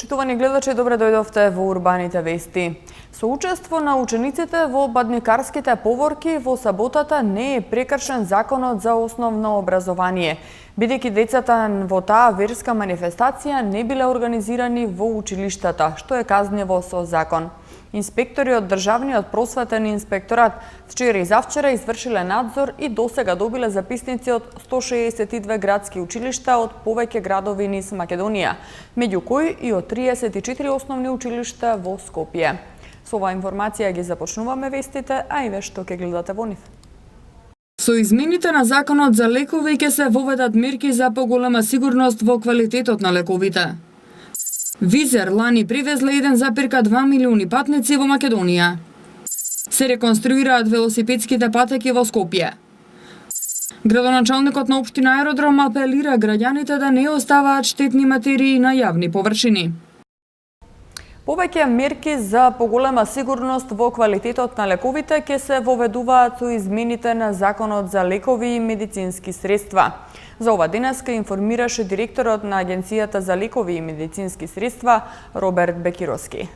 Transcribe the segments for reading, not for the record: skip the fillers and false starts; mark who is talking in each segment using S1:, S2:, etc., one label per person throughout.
S1: Почитувани гледачи, добре дојдовте во Урбаните вести. Со учество на учениците во бадникарските поворки во саботата не е прекршен законот за основно образование, бидејќи децата во таа верска манифестација не биле организирани во училиштата, што е казниво со закон. Инспектори од Државниот просветен инспекторат вчера и завчера извршиле надзор и досега добиле записници од 162 градски училишта од повеќе градови низ Македонија, меѓу кои и од 34 основни училишта во Скопје. Со оваа информација ги започнуваме вестите, а и ве што ќе гледате во нив.
S2: Со измените на законот за лекови ќе се воведат мерки за поголема сигурност во квалитетот на лековите. Визер лани привезле 1,2 милиони патници во Македонија. Се реконструираат велосипедските патеки во Скопје. Градоначалникот на општина Аеродром апелира граѓаните да не оставаат штетни материи на јавни површини.
S1: Повеќе мерки за поголема сигурност во квалитетот на лековите ќе се воведуваат со измените на законот за лекови и медицински средства. За ова денеска информираше директорот на Агенцијата за лекови и медицински средства Роберт Бекировски.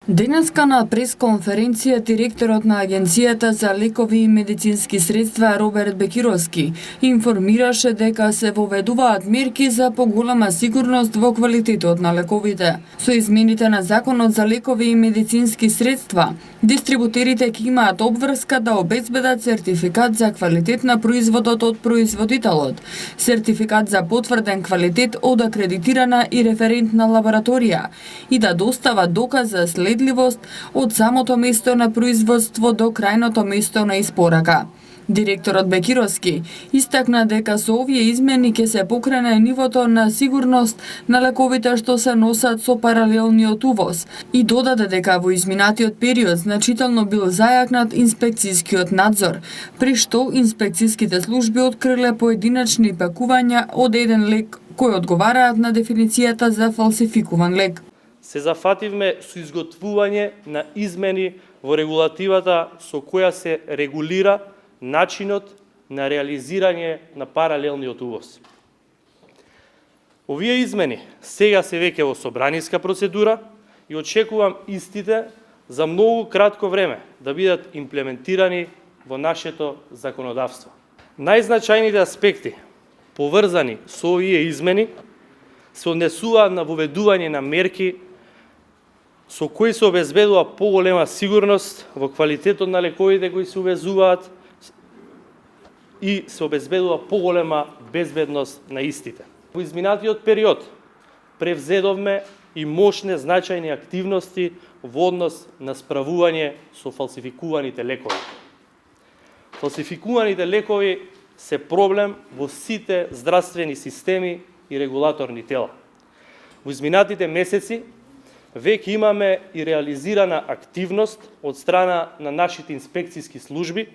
S2: Денеска на пресконференција директорот на Агенцијата за лекови и медицински средства Роберт Бекировски информираше дека се воведуваат мерки за поголема сигурност во квалитетот на лековите. Со измените на законот за лекови и медицински средства, дистрибутерите ќе имаат обврска да обезбедат сертификат за квалитет на производот од производителот, сертификат за потврден квалитет од акредитирана и референтна лабораторија и да достават доказ за следливост од самото место на производство до крајното место на испорака. Директорот Бекировски истакна дека со овие измени ќе се покрене нивото на сигурност на лековите што се носат со паралелниот увоз и додаде дека во изминатиот период значително бил зајакнат инспекцијскиот надзор, при што инспекцијските служби откриле поединечни пакувања од еден лек кои одговараат на дефиницијата за фалсификуван лек.
S3: Се зафативме со изготвување на измени во регулативата со која се регулира начинот на реализирање на паралелниот увоз. Овие измени сега се веќе во собраниска процедура и очекувам истите за многу кратко време да бидат имплементирани во нашето законодавство. Најзначајните аспекти поврзани со овие измени се однесуваат на воведување на мерки со кои се обезбедува поголема сигурност во квалитетот на лековите кои се увезуваат и се обезбедува поголема безбедност на истите. Во изминатиот период превзедовме и мощни значајни активности во однос на справување со фалсификуваните лекови. Фалсификуваните лекови се проблем во сите здравствени системи и регулаторни тела. Во изминатите месеци веќе имаме и реализирана активност од страна на нашите инспекцијски служби,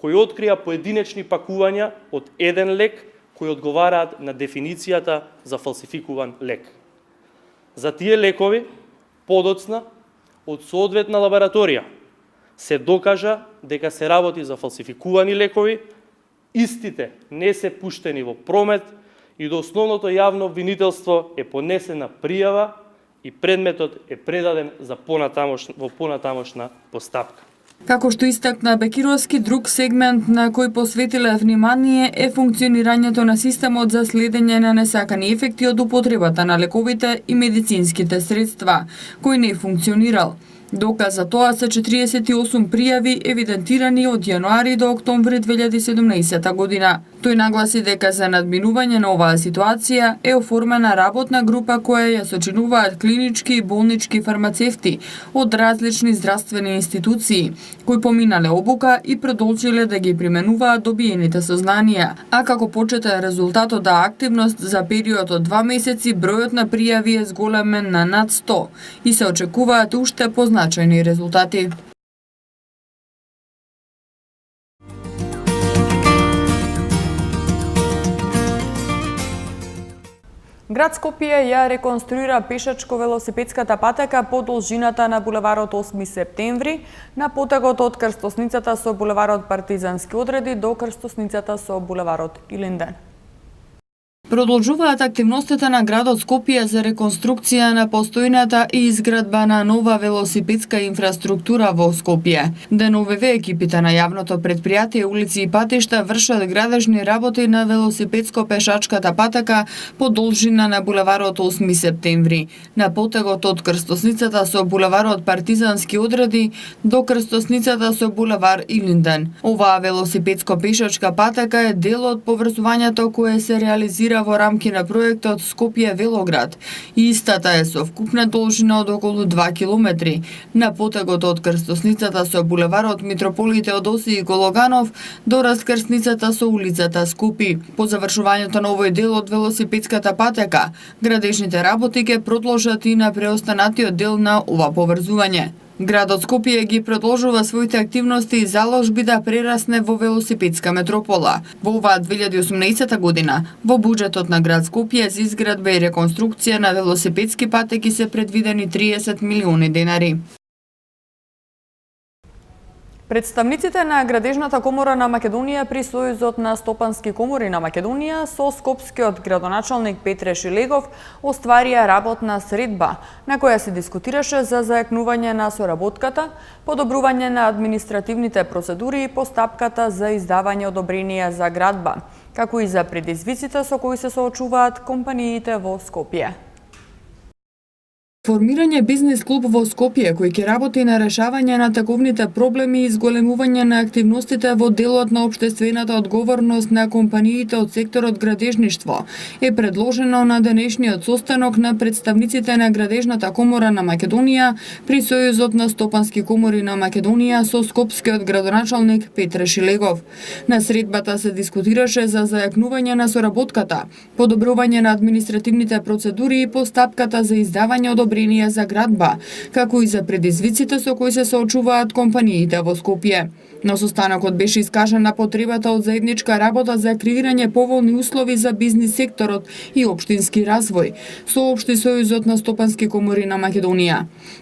S3: кои открија поединечни пакувања од еден лек кои одговараат на дефиницијата за фалсификуван лек. За тие лекови, подоцна, од соодветна лабораторија, се докажа дека се работи за фалсификувани лекови, истите не се пуштени во промет и до основното јавно обвинителство е понесена пријава и предметот е предаден за понатамошна постапка.
S2: Како што истакна Бекировски, друг сегмент на кој посветиле внимание е функционирањето на системот за следење на несакани ефекти од употребата на лековите и медицинските средства, кој не функционирал. Доказ за тоа се 48 пријави евидентирани од јануари до октомври 2017 година. Тој нагласи дека за надминување на оваа ситуација е оформена работна група која ја сочинуваат клинички и болнички фармацевти од различни здравствени институции, кои поминале обука и продолжиле да ги применуваат добиените сознанија. А како почетен резултат од активност за период од 2 месеци, бројот на пријави е зголемен на над 100 и се очекуваат уште позначајни резултати.
S1: Град Скопје ја реконструира пешачко-велосипедската патека по должината на булеварот 8 септември, на потегот од крстосницата со булеварот Партизански одреди до крстосницата со булеварот Илинден.
S2: Продолжуваат активностите на градот Скопје за реконструкција на постојната и изградба на нова велосипедска инфраструктура во Скопје. ДНВВ екипите на јавното претпријатие улици и патишта вршат градежни работи на велосипедско-пешачката патека по должина на булеварот 8 септември, на потегот од крстосницата со булеварот Партизански одреди до крстосницата со булевар Илинден. Оваа велосипедско-пешачка патека е дел од поврзувањето кое се реализира во рамки на проектот Скопје-Велоград. Истата е со вкупна должина од околу 2 километри, на потегот од крстосницата со булеварот Митрополит Теодоси и Гологанов до раскрсницата со улицата Скопи. По завршувањето на овој дел од велосипедската патека, градежните работи ќе продолжат и на преостанатиот дел на ова поврзување. Градот Скопје ги продолжува своите активности и заложби да прерасне во велосипедска метропола. Во оваа 2018 година, во буџетот на град Скопје за изградба и реконструкција на велосипедски патеки се предвидени 30 милиони денари.
S1: Представниците на Градежната комора на Македонија при Сојузот на стопански комори на Македонија со скопскиот градоначалник Петре Шилегов остварија работна средба, на која се дискутираше за зајакнување на соработката, подобрување на административните процедури и постапката за издавање одобренија за градба, како и за предизвиците со кои се соочуваат компаниите во Скопје.
S2: Формирање бизнес клуб во Скопје кој ќе работи на решавање на таковните проблеми и изголемување на активностите во делот на општествената одговорност на компаниите од секторот градежништво е предложено на денешниот состанок на представниците на Градежната комора на Македонија при Сојузот на стопански комори на Македонија со скопскиот градоначалник Петре Шилегов. На средбата се дискутираше за зајакнување на соработката, подобрување на административните процедури и постапката за издавање одобренија за градба, како и за предизвиците со кои се соочуваат компаниите во Скопје. На состанокот беше искажана потребата од заедничка работа за креирање поволни услови за бизнис секторот и општински развој, соопшти Сојузот на стопански комори на Македонија.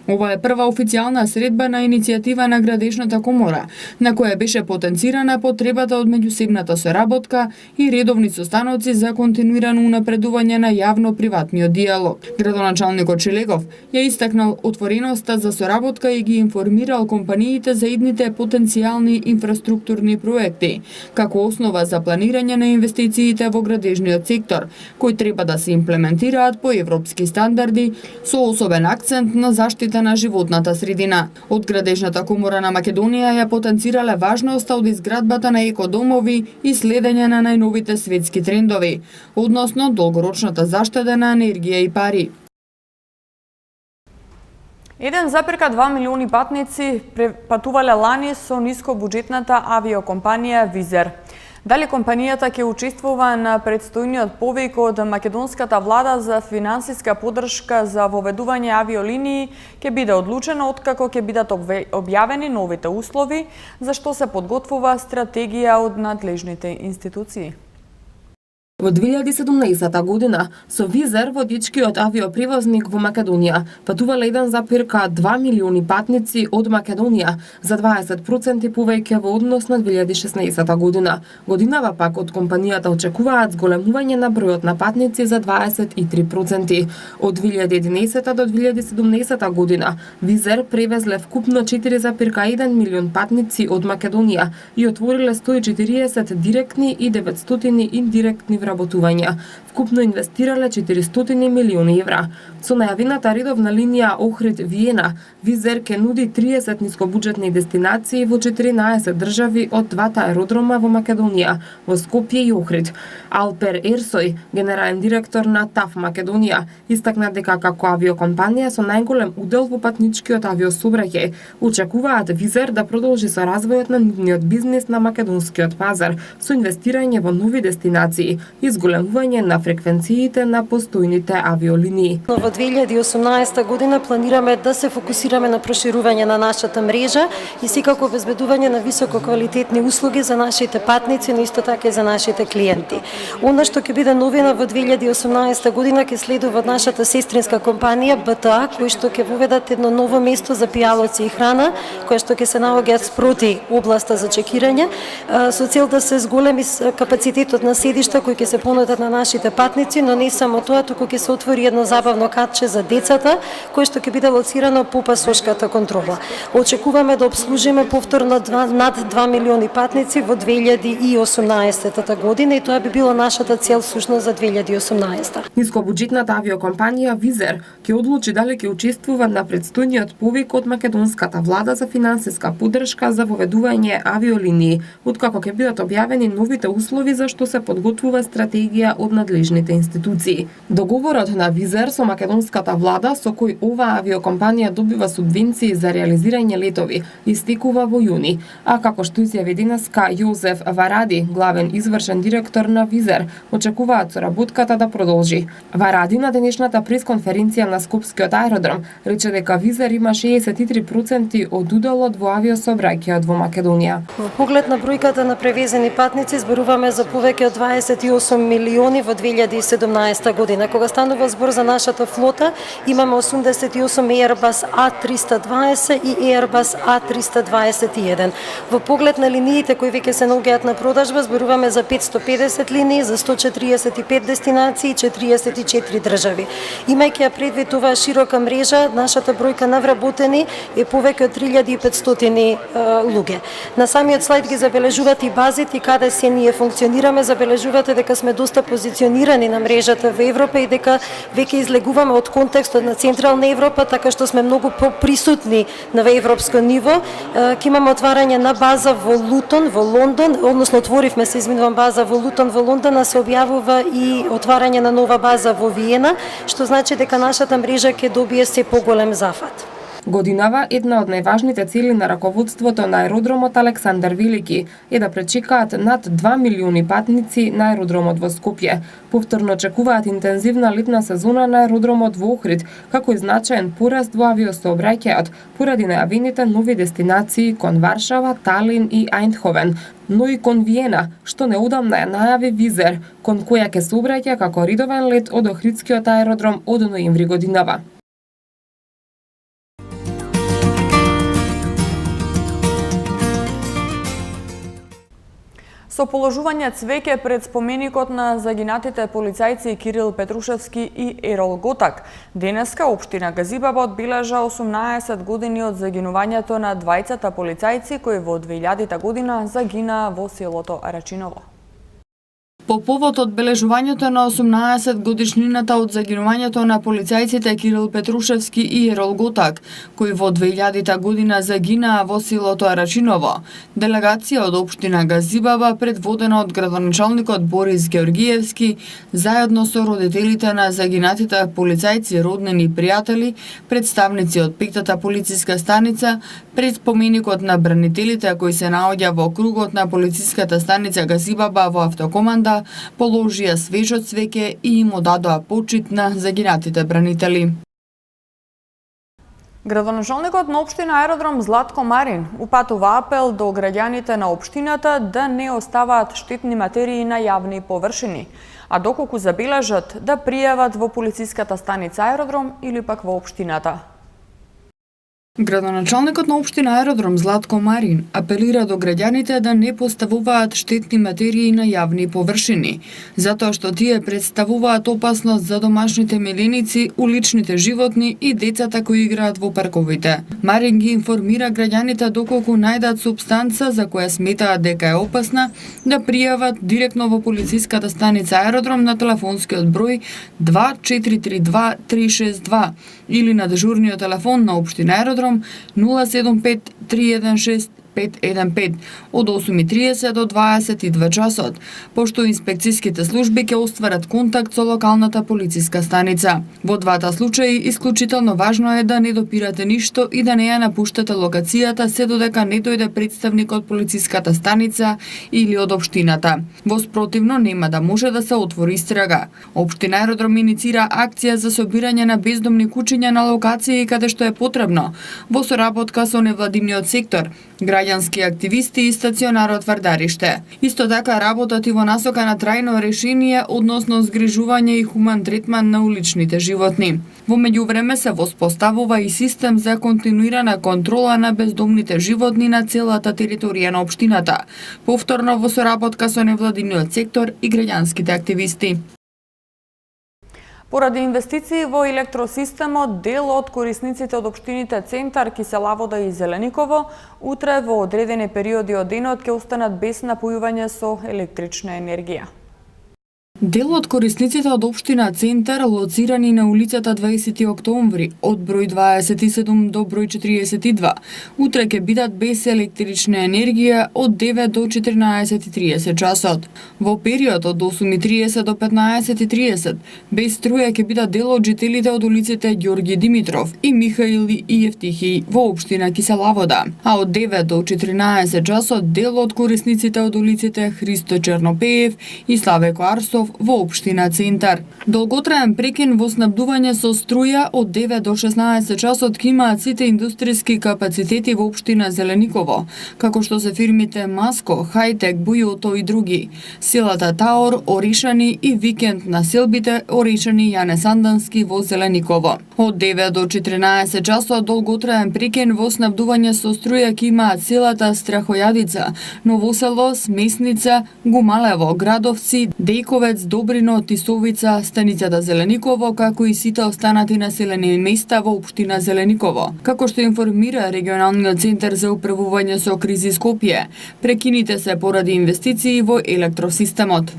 S2: Ова е прва официјална средба на иницијатива на Градежната комора, на која беше потенцирана потребата од меѓусебната соработка и редовни состаноци за континуирано унапредување на јавно-приватниот диалог. Градоначалникот Шилегов ја истакнал отвореноста за соработка и ги информирал компаниите за идните потенцијални инфраструктурни проекти, како основа за планирање на инвестициите во градежниот сектор, кои треба да се имплементираат по европски стандарди, со особен акцент на заштита на животната средина. Од Градежната комора на Македонија ја потенцирале важноста од изградбата на екодомови и следење на најновите светски трендови, односно долгорочната заштеда на енергија и пари.
S1: 1,2 милиони патници патувале лани со нискобуџетната авиокомпанија Визер. Дали компанијата ќе учествува на предстојниот повик од македонската влада за финансиска поддршка за воведување авиолинии ќе биде одлучено откако ќе бидат објавени новите услови, за што се подготвува стратегија од надлежните институции.
S4: Во 2017 година со Визер, водичкиот авиопревозник во Македонија, патувале 1,2 милиони патници од Македонија, за 20% повеќе во однос на 2016 година. Годинава пак од компанијата очекуваат зголемување на бројот на патници за 23%. Од 2011 до 2017 година Визер превезле вкупно 4,1 милион патници од Македонија и отвориле 140 директни и 900 индиректни вработувања. Вкупно инвестирале 400 милиони евра. Со најавената редовна линија Охрид-Виена, Визер ке нуди 30 нискобуџетни дестинации во 14 држави од двата аеродрома во Македонија, во Скопје и Охрид. Алпер Ерсој, генерален директор на ТАФ Македонија, истакна дека како авиокомпанија со најголем удел во патничкиот авиособраќај, очекуваат Визер да продолжи со развојот на нивниот бизнис на македонскиот пазар, со инвестирање во нови дестинации и зголемување на фреквенциите на постојните авиолинии.
S5: Во 2018 година планираме да се фокусираме на проширување на нашата мрежа и секако обезбедување на висококвалитетни услуги за нашите патници, но исто така и за нашите клиенти. Она што ќе биде новина во 2018 година ќе следува од нашата сестринска компанија БТА, кој што ќе воведат едно ново место за пијалоци и храна, кој што ќе се наоѓа спроти областа за чекирање, со цел да се зголеми капацитетот на седишта кои ќе се понудат на нашите патници, но не само тоа, туку ќе се отвори едно забавно катче за децата, кое што ќе биде лоцирано по пасошката контрола. Очекуваме да обслужиме повторно над 2 милиони патници во 2018 година и тоа би било нашата цел сушност за 2018.
S4: Нискобуџетната авиокомпанија Визер ќе одлучи дали ќе учествува на предстојниот повик од македонската влада за финансиска поддршка за воведување авиолинии, откако ќе бидат објавени новите услови за што се подготвува стратегија од надлежните институции. Договорот на Визер со македонската влада, со кој оваа авиокомпанија добива субвенции за реализирање летови, истекува во јуни, а како што изјави денеска Јозеф Варади, главен извршен директор на Визер, очекуваат соработката да продолжи. Варади на денешната пресконференција на Скопскиот аеродром рече дека Визер има 63% од уделот во авиосообраќајот во Македонија.
S5: Во поглед на бројката на превезени патници зборуваме за повеќе од 28 милиони во 2017 година. Кога станува збор за нашата флота, имаме 88 Airbus A320 и Airbus A321. Во поглед на линиите кои веќе се наоѓаат на продажба, зборуваме за 550 линии за 145 дестинации и 44 држави. Имајќи ја предвид оваа широка мрежа, нашата бројка на вработени е повеќе од 3500 луѓе. На самиот слайд ги забележувате и базите и каде се ние функционираме, забележувате дека сме доста позиционирани на мрежата во Европа и дека веќе излегуваме од контекстот на Централна Европа, така што сме многу поприсутни на европско ниво. Ќе имаме отварање на база во Лутон, во Лондон, односно отворивме се, база во Лутон во Лондон, а се објавува и отварање на нова база во Виена, што значи дека нашата мрежа ќе добие се поголем зафат.
S4: Годинава една од најважните цели на раководството на аеродромот Александар Велики е да пречекаат над 2 милиони патници на аеродромот во Скопје. Повторно очекуваат интензивна летна сезона на аеродромот во Охрид, како и значаен пораст во авиосообраќајот поради најавените нови дестинации кон Варшава, Талин и Ајндховен, но и кон Виена, што неодамна ја најави Визер, кон која ќе се обраќа како редовен лет од Охридскиот аеродром од ноември годинава.
S1: Со положување цвеќе пред споменикот на загинатите полицајци Кирил Петрушевски и Ерол Готак, денеска општина Газибаба одбележа 18 години од загинувањето на двајцата полицајци кои во 2000 година загинаа во селото Рачиново.
S2: По повод одбележувањето на 18 годишнината од загинувањето на полицајците Кирил Петрушевски и Ерол Готак, кои во 2000 година загинаа во селото Арачиново, делегација од општина Газибаба, предводена од градоначалникот Борис Георгиевски, заедно со родителите на загинатите полицајци, роднини и пријатели, представници од 5-та полициска станица, пред споменикот на бранителите кои се наоѓа во кругот на полициската станица Газибаба во автокоманда, положија свежо цвеќе и им одадоа почит на загинатите бранители.
S1: Градоначалникот на општина Аеродром Златко Марин упатува апел до граѓаните на општината да не оставаат штетни материи на јавни површини, а доколку забележат да пријават во полициската станица Аеродром или пак во општината.
S2: Градоначалникот на општина Аеродром Златко Марин апелира до граѓаните да не поставуваат штетни материи на јавни површини, затоа што тие представуваат опасност за домашните миленици, уличните животни и децата кои играат во парковите. Марин ги информира граѓаните доколку најдат супстанца за која сметаат дека е опасна, да пријават директно во полициската станица Аеродром на телефонскиот број 2432 362 или на дежурниот телефон на општина Аеродром 075 316 515 од 8:30 до 22 часот, пошто инспекцијските служби ќе остварат контакт со локалната полициска станица. Во двата случаи, исклучително важно е да не допирате ништо и да не ја напуштате локацијата се додека не дојде представник од полициската станица или од општината. Во спротивно нема да може да се отвори истрага. Општина Аеродром иницира акција за собирање на бездомни кучиња на локации каде што е потребно, во соработка со невладиниот сектор. граѓански активисти и стационарот Вардариште. Исто така работат и во насока на трајно решение односно згрижување и хуман третман на уличните животни. Во меѓувреме се воспоставува и систем за континуирана контрола на бездомните животни на целата територија на општината, повторно во соработка со невладиниот сектор и граѓанските активисти.
S1: Поради инвестиции во електросистемот, дел од корисниците од општините Центар, Киселавода и Зелениково, утре во одредени периоди од денот ќе останат без напојување со електрична енергија.
S2: Дел од корисниците од општина Центар, лоцирани на улицата 20 октомври, од број 27 до број 42, утре ќе бидат без електрична енергија од 9 до 14:30 часот. Во период од 8:30 до 15:30, без струја ќе бидат дел од жителите од улиците Ѓорги Димитров и Михаил и Евтихи во општина Киселавода, а од 9 до 14 часот дел од корисниците од улиците Христо Чернопеев и Славеко Арсов во општина Центар. Долготраен прекин во снабдување со струја од 9 до 16 часот ќе имаат сите индустријски капацитети во општина Зелениково, како што се фирмите Маско, Хајтек, Бујото и други. Силата Таор, Оришани и Викенд на селбите Оришани и Јане Сандански во Зелениково. Од 9 до 14 часот долготраен прекин во снабдување со струја ќе имаат селата Страхојадица, Новосело, Смесница, Гумалево, Градовци, Дејковец, Добрино, Тисовица, станицата Зелениково, како и сите останати населени места во општина Зелениково. Како што информира регионалниот центар за управување со кризи Скопје, прекините се поради инвестиции во електросистемот.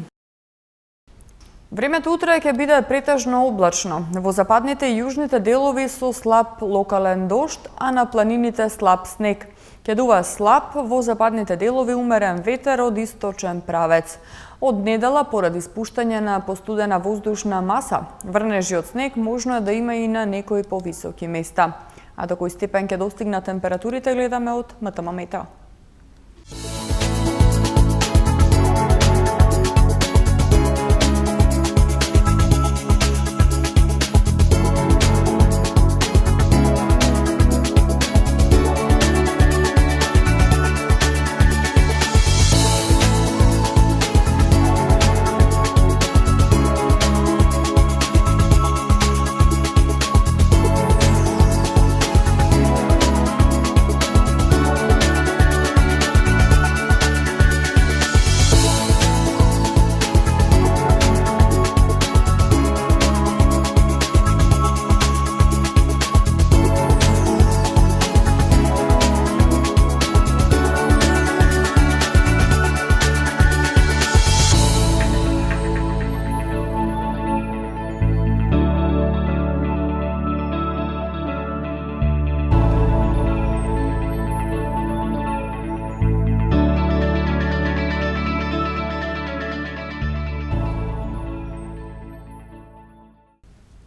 S1: Времето утре ќе биде претежно облачно. Во западните и јужните делови со слаб локален дожд, а на планините слаб снег. Ќе дува слаб, во западните делови умерен ветер од источен правец. Од недела, поради спуштање на постудена воздушна маса, врнежи од снег можно е да има и на некои повисоки места. А до кој степен ќе достигна температурите гледаме од МТМ Метео.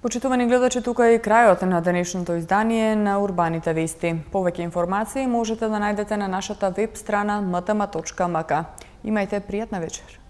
S1: Почитувани гледачи, тука е крајот на денешното издание на Урбаните вести. Повеќе информации можете да најдете на нашата веб страна mtm.mk. Имајте пријатна вечер.